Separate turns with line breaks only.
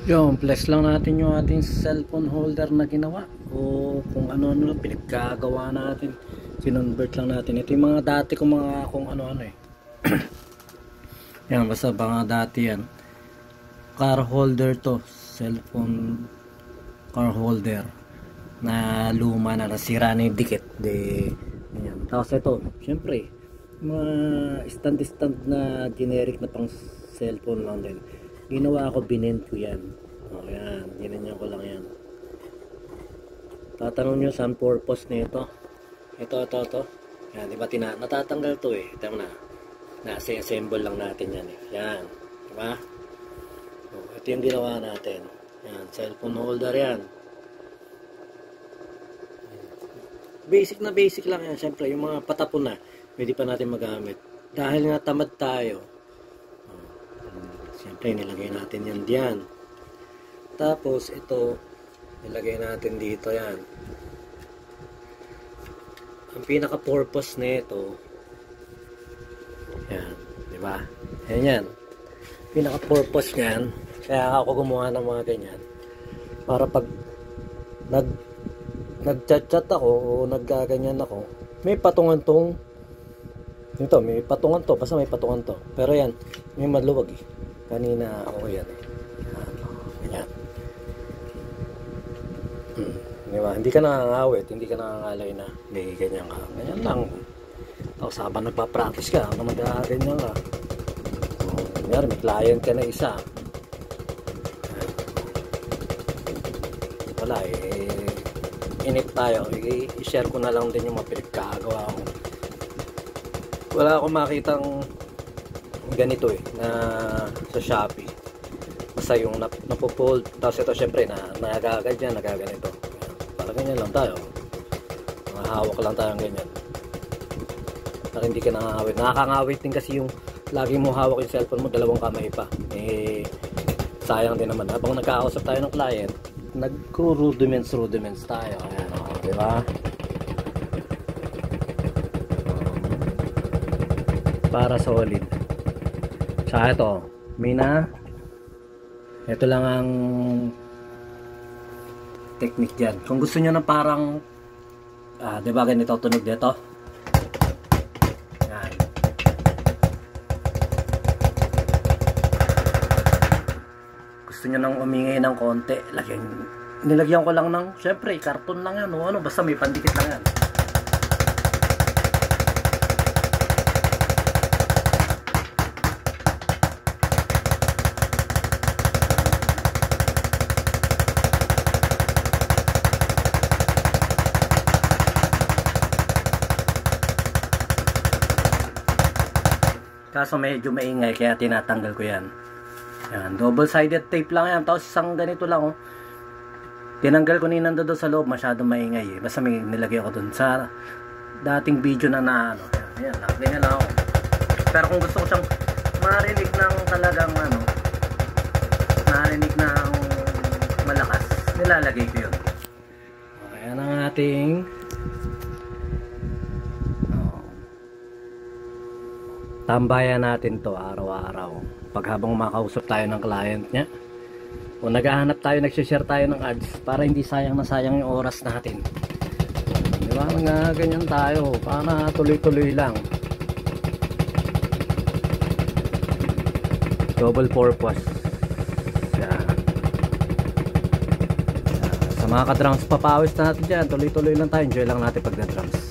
Yung flex lang natin yung ating cellphone holder na ginawa o kung ano-ano lang pinagkagawa natin, kinonvert lang natin. Ito yung mga dati kong mga kung ano-ano eh. Yan, basta mga dati yan. Car holder to, cellphone car holder na luma na, nasira na yung dikit de, yan. Tapos ito syempre mga stand na generic na pang cellphone lang din, ginawa ko, binend ko yan. O yan, ginanyan ko lang yan. Tatanong nyo saan purpose nito. Ito yan, diba natatanggal to eh. Ito na, nasa-assemble lang natin yan eh. Yan, diba? O, ito yung ginawa natin. Yan, cellphone holder yan. Basic na basic lang yan. Siyempre yung mga patapon na pwede pa natin magamit dahil nga tamad tayo. Siyempre nilagay natin yan diyan. Tapos ito nilagay natin dito yan. Ang pinaka purpose nito yan, di ba? Yan. Pinaka purpose niyan, kaya ako gumawa ng mga ganyan para pag nagchat-chat ako o naggaganyan ako, may patungan tong ito, may patungan to, basta may patungan to. Pero yan, may maluwag eh. Kanina ako yan eh. Ganyan. Diba? Hindi ka nakangawit, hindi ka nakangalay na. Hindi, ganyan ka. Ganyan lang. Tapos habang nagpa-practice ka, habang nag-ganyan ka. Kunyari, may client ka na isa. Wala eh. Inip tayo. I-share ko na lang din yung mga pinagkagawa ko. Wala akong makitang ganito eh na sa Shopee. Basta yung napopold. Tapos ito syempre nagaganyan, nagaganito. Para ganyan lang tayo. Hawak lang tayo ganyan. Para hindi ka nakangawit. Nakakangawit din kasi yung lagi mo hawak yung cellphone mo, dalawang kamay pa. Eh, sayang din naman. Habang nagkakausap tayo ng client, nag-rudiments tayo. Ayan, diba? Para solid. Tsaka ito, ito lang ang technique dyan. Kung gusto nyo na parang diba ganito tunog dito, yan. Gusto nyo nang umingay ng konti, nilagyan ko lang ng syempre karton lang yan o ano, basta may pandikit lang yan. Kaso medyo maingay kaya tinatanggal ko yan. Yan, double sided tape lang yan. Tapos isang ganito lang oh. Tinanggal ko nina doon sa loob, masyadong maingay eh. Basta may nilagay ako doon sa dating video na ano. Yan, ganyan lang ako. Pero kung gusto ko siyang marinig ng talagang ano, marinig ng malakas, nilalagay ko yun. Okay, yan ang ating tambayan natin to araw-araw. Pag habang makausap tayo ng client niya o naghahanap tayo, nagsishare tayo ng ads para hindi sayang na sayang yung oras natin. Diba nga ganyan tayo para tuloy-tuloy lang. Double purpose. Yan. Sa mga ka-drums papawis natin dyan, tuloy-tuloy lang tayo, enjoy lang natin pag na-drums.